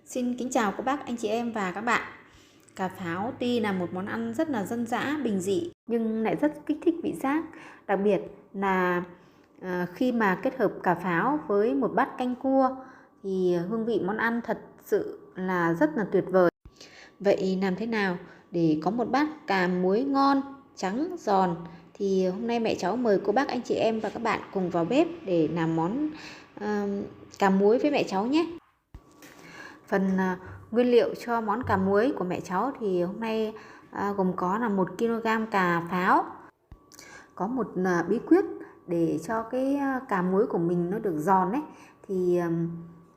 Xin kính chào các bác, anh chị em và các bạn. Cà pháo tuy là một món ăn rất là dân dã, bình dị nhưng lại rất kích thích vị giác. Đặc biệt là khi mà kết hợp cà pháo với một bát canh cua thì hương vị món ăn thật sự là rất là tuyệt vời. Vậy làm thế nào để có một bát cà muối ngon, trắng, giòn? Thì hôm nay mẹ cháu mời cô bác, anh chị em và các bạn cùng vào bếp để làm món cà muối với mẹ cháu nhé. Phần nguyên liệu cho món cà muối của mẹ cháu thì hôm nay gồm có là 1 kg cà pháo. Có một bí quyết để cho cái cà muối của mình nó được giòn ấy, thì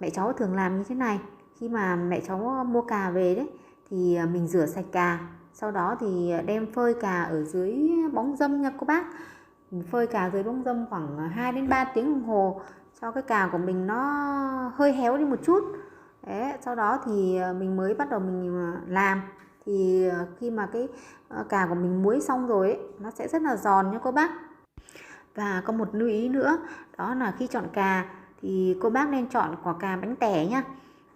mẹ cháu thường làm như thế này. Khi mà mẹ cháu mua cà về đấy thì mình rửa sạch cà, sau đó thì đem phơi cà ở dưới bóng râm nha cô bác. Mình phơi cà dưới bóng râm khoảng 2 đến 3 tiếng đồng hồ cho cái cà của mình nó hơi héo đi một chút. Đấy, sau đó thì mình mới bắt đầu mình làm. Thì khi mà cái cà của mình muối xong rồi ấy, nó sẽ rất là giòn nha cô bác. Và có một lưu ý nữa, đó là khi chọn cà thì cô bác nên chọn quả cà bánh tẻ nhá.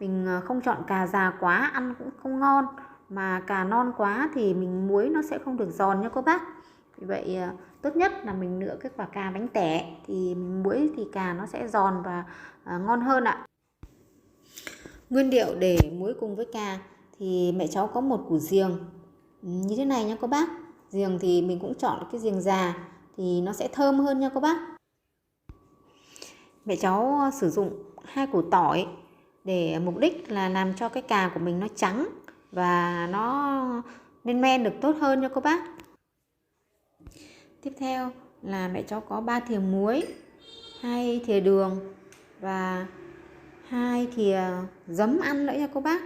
Mình không chọn cà già quá ăn cũng không ngon, mà cà non quá thì mình muối nó sẽ không được giòn nha cô bác. Vì vậy tốt nhất là mình lựa cái quả cà bánh tẻ thì mình muối thì cà nó sẽ giòn và ngon hơn ạ. Nguyên liệu để muối cùng với cà thì mẹ cháu có một củ riềng như thế này nha cô bác. Riềng thì mình cũng chọn cái riềng già thì nó sẽ thơm hơn nha cô bác. Mẹ cháu sử dụng 2 củ tỏi để mục đích là làm cho cái cà của mình nó trắng và nó lên men được tốt hơn nha cô bác. Tiếp theo là mẹ cháu có 3 thìa muối, 2 thìa đường và 2 thìa giấm ăn nữa nha cô bác.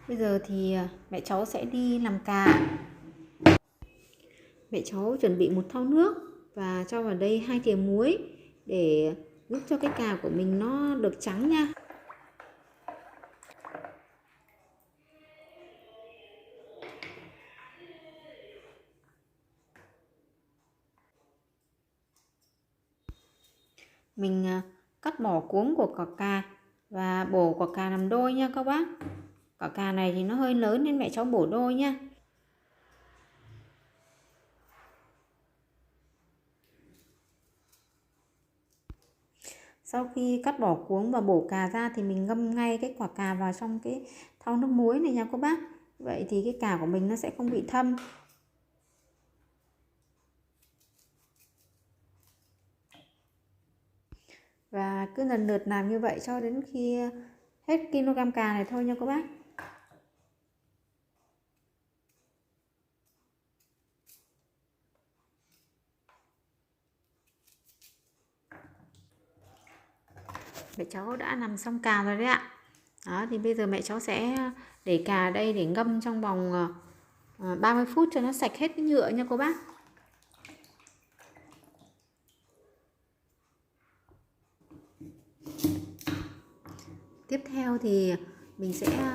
Bây giờ thì mẹ cháu sẽ đi làm cà. Mẹ cháu chuẩn bị một thau nước và cho vào đây 2 thìa muối để giúp cho cái cà của mình nó được trắng nha. Mình cắt bỏ cuống của quả cà và bổ quả cà làm đôi nha các bác. Quả cà này thì nó hơi lớn nên mẹ cháu bổ đôi nha. Sau khi cắt bỏ cuống và bổ cà ra thì mình ngâm ngay cái quả cà vào trong cái thau nước muối này nha các bác. Vậy thì cái cà của mình nó sẽ không bị thâm. Và cứ lần lượt làm như vậy cho đến khi hết kg cà này thôi nha các bác. Mẹ cháu đã làm xong cà rồi đấy ạ. Đó, thì bây giờ mẹ cháu sẽ để cà ở đây để ngâm trong vòng 30 phút cho nó sạch hết cái nhựa nha cô bác. Tiếp theo thì mình sẽ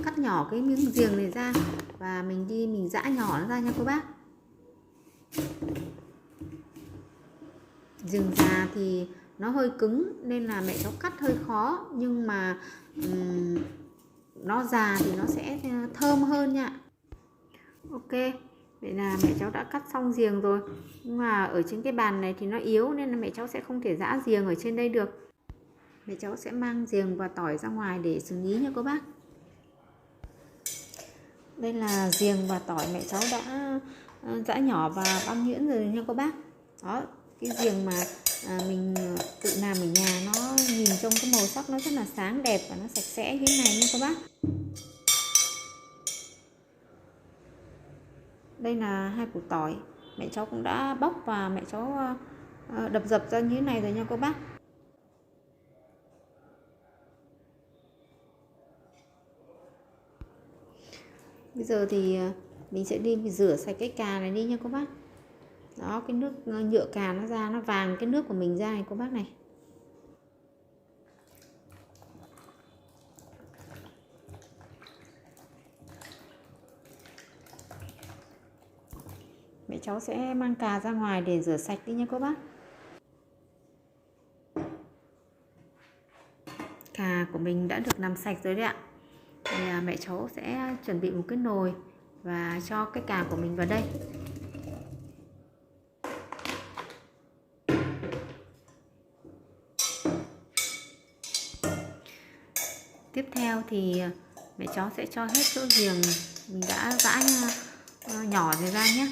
cắt nhỏ cái miếng riềng này ra và mình giã nhỏ nó ra nha cô bác. Riềng già thì nó hơi cứng nên là mẹ cháu cắt hơi khó, nhưng mà nó già thì nó sẽ thơm hơn nha. Ok, vậy là mẹ cháu đã cắt xong riềng rồi, nhưng mà ở trên cái bàn này thì nó yếu nên là mẹ cháu sẽ không thể giã riềng ở trên đây được. Mẹ cháu sẽ mang riềng và tỏi ra ngoài để xử lý nha cô bác. Đây là riềng và tỏi mẹ cháu đã giã nhỏ và băm nhuyễn rồi nha cô bác. Đó, cái riềng mà mình tự làm ở nhà nó nhìn trong cái màu sắc nó rất là sáng đẹp và nó sạch sẽ như thế này nha cô bác. Đây là 2 củ tỏi, mẹ cháu cũng đã bóc và mẹ cháu đập dập ra như thế này rồi nha cô bác. Bây giờ thì mình sẽ đi rửa sạch cái cà này đi nha cô bác. Đó, cái nước nhựa cà nó ra, nó vàng cái nước của mình ra này cô bác này. Mẹ cháu sẽ mang cà ra ngoài để rửa sạch đi nha cô bác. Cà cà của mình đã được làm sạch rồi đấy ạ. Thì mẹ cháu sẽ chuẩn bị một cái nồi và cho cái cà của mình vào đây. Tiếp theo thì mẹ cháu sẽ cho hết sữa giềng mình đã giã nhỏ rồi ra nhé.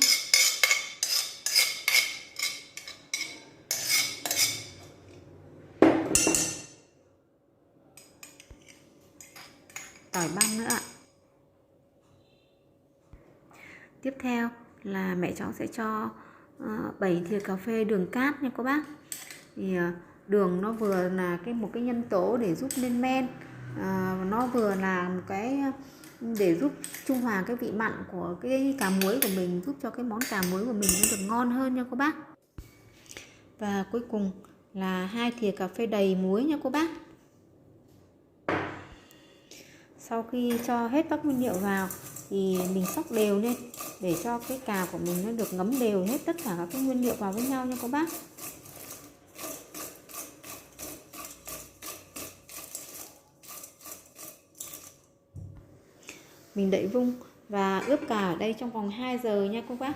Tỏi băm nữa ạ. Tiếp theo là mẹ cháu sẽ cho 7 thìa cà phê đường cát nha các bác. Thì đường nó vừa là một cái nhân tố để giúp lên men, nó vừa là một cái để giúp trung hòa cái vị mặn của cái cà muối của mình, giúp cho cái món cà muối của mình nó được ngon hơn nha các bác. Và cuối cùng là 2 thìa cà phê đầy muối nha các bác. Sau khi cho hết các nguyên liệu vào thì mình xóc đều lên để cho cái cà của mình nó được ngấm đều hết tất cả các nguyên liệu vào với nhau nha các bác. Mình đậy vung và ướp cà ở đây trong vòng 2 giờ nha các bác.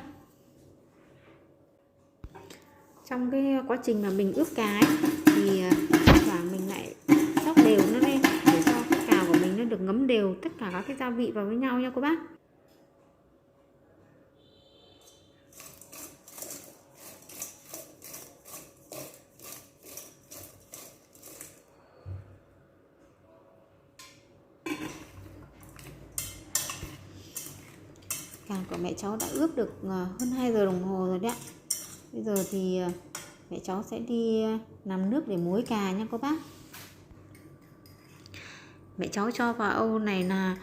Trong cái quá trình mà mình ướp cà ấy, thì thoảng mình lại xóc đều nó lên để cho cái cà của mình nó được ngấm đều tất cả các cái gia vị vào với nhau nha các bác. Cà của mẹ cháu đã ướp được hơn 2 giờ đồng hồ rồi đấy ạ. Bây giờ thì mẹ cháu sẽ đi làm nước để muối cà nha các bác. Mẹ cháu cho vào âu này là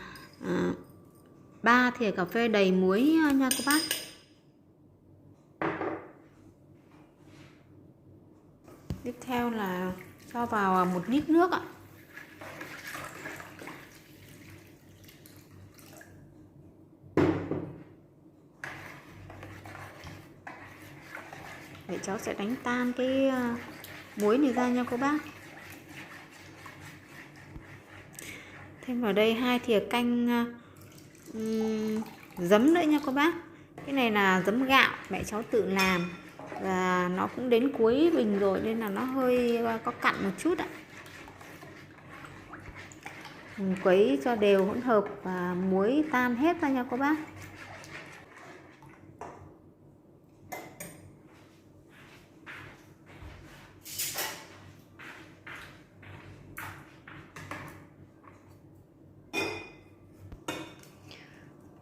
3 thìa cà phê đầy muối nha các bác. Tiếp theo là cho vào 1 lít nước ạ. Mẹ cháu sẽ đánh tan cái muối này ra nha các bác. Thêm vào đây 2 thìa canh giấm nữa nha các bác. Cái này là giấm gạo mẹ cháu tự làm và nó cũng đến cuối bình rồi nên là nó hơi có cặn một chút ạ. Mình quấy cho đều hỗn hợp và muối tan hết ra nha các bác.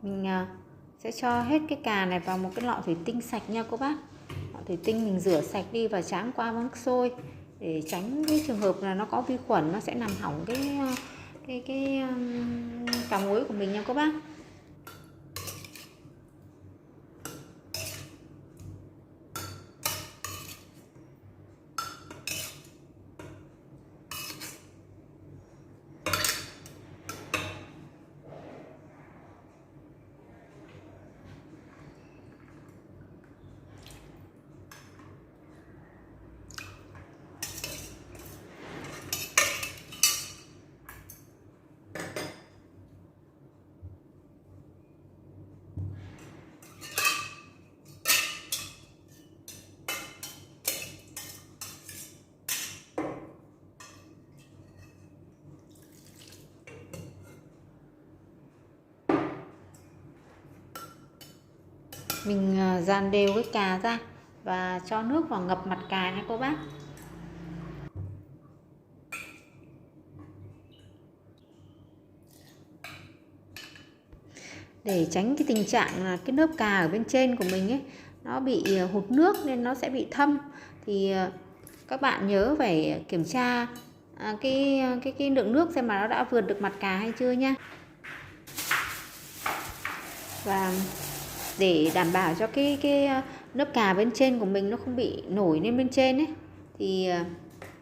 Mình sẽ cho hết cái cà này vào một cái lọ thủy tinh sạch nha các bác. Lọ thủy tinh mình rửa sạch đi và tráng qua nước sôi để tránh cái trường hợp là nó có vi khuẩn, nó sẽ làm hỏng cái cà muối của mình nha các bác. Mình dàn đều cái cà ra và cho nước vào ngập mặt cà nha các bác. Để tránh cái tình trạng là cái lớp cà ở bên trên của mình ấy nó bị hụt nước nên nó sẽ bị thâm, thì các bạn nhớ phải kiểm tra cái lượng nước xem mà nó đã vượt được mặt cà hay chưa nha. Và để đảm bảo cho cái lớp cà bên trên của mình nó không bị nổi lên bên trên ấy, thì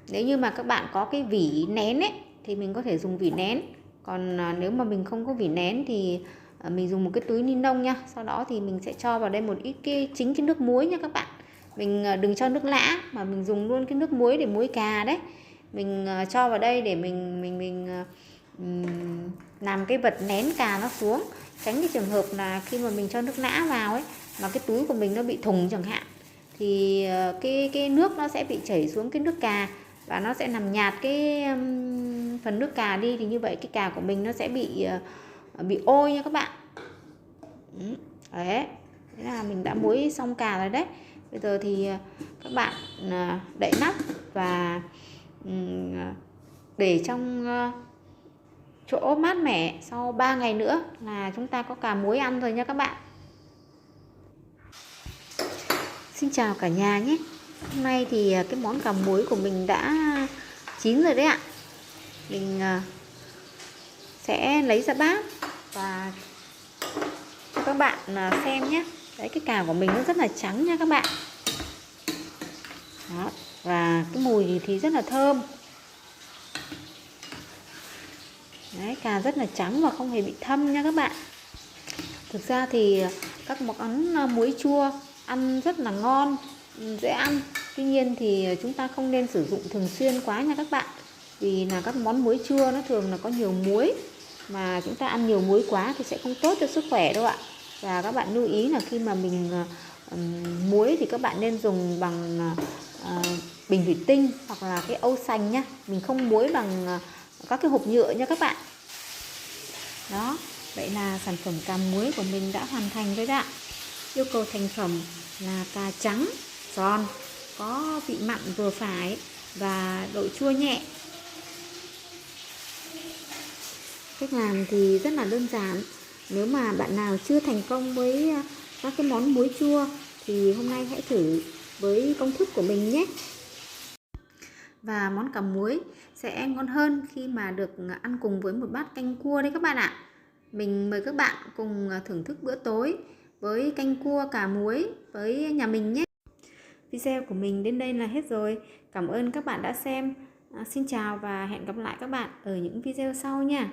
nếu như mà các bạn có cái vỉ nén ấy thì mình có thể dùng vỉ nén. Còn nếu mà mình không có vỉ nén thì mình dùng một cái túi ni lông nha. Sau đó thì mình sẽ cho vào đây một ít chính cái nước muối nha các bạn. Mình đừng cho nước lã mà mình dùng luôn cái nước muối để muối cà đấy. mình cho vào đây để mình làm cái vật nén cà nó xuống, tránh cái trường hợp là khi mà mình cho nước nã vào ấy mà cái túi của mình nó bị thùng chẳng hạn, thì cái nước nó sẽ bị chảy xuống cái nước cà và nó sẽ làm nhạt cái phần nước cà đi, thì như vậy cái cà của mình nó sẽ bị ôi nha các bạn. Đấy, thế là mình đã muối xong cà rồi đấy. Bây giờ thì các bạn đậy nắp và để trong chỗ mát mẻ, sau 3 ngày nữa là chúng ta có cà muối ăn rồi nha các bạn. Xin chào cả nhà nhé. Hôm nay thì cái món cà muối của mình đã chín rồi đấy ạ. Mình sẽ lấy ra bát và cho các bạn xem nhé. Đấy, cái cà của mình nó rất là trắng nha các bạn. Đó, và cái mùi thì rất là thơm. Đấy, cà rất là trắng và không hề bị thâm nha các bạn. Thực ra thì các món muối chua ăn rất là ngon, dễ ăn. Tuy nhiên thì chúng ta không nên sử dụng thường xuyên quá nha các bạn. Vì là các món muối chua nó thường là có nhiều muối, mà chúng ta ăn nhiều muối quá thì sẽ không tốt cho sức khỏe đâu ạ. Và các bạn lưu ý là khi mà mình muối thì các bạn nên dùng bằng bình thủy tinh hoặc là cái âu sành nhá. Mình không muối bằng các cái hộp nhựa nha các bạn. Đó, vậy là sản phẩm cà muối của mình đã hoàn thành rồi đó. Yêu cầu thành phẩm là cà trắng, giòn, có vị mặn vừa phải và độ chua nhẹ. Cách làm thì rất là đơn giản. Nếu mà bạn nào chưa thành công với các cái món muối chua thì hôm nay hãy thử với công thức của mình nhé. Và món cà muối sẽ ngon hơn khi mà được ăn cùng với một bát canh cua đấy các bạn ạ. Mình mời các bạn cùng thưởng thức bữa tối với canh cua cà muối với nhà mình nhé. Video của mình đến đây là hết rồi. Cảm ơn các bạn đã xem. Xin chào và hẹn gặp lại các bạn ở những video sau nha.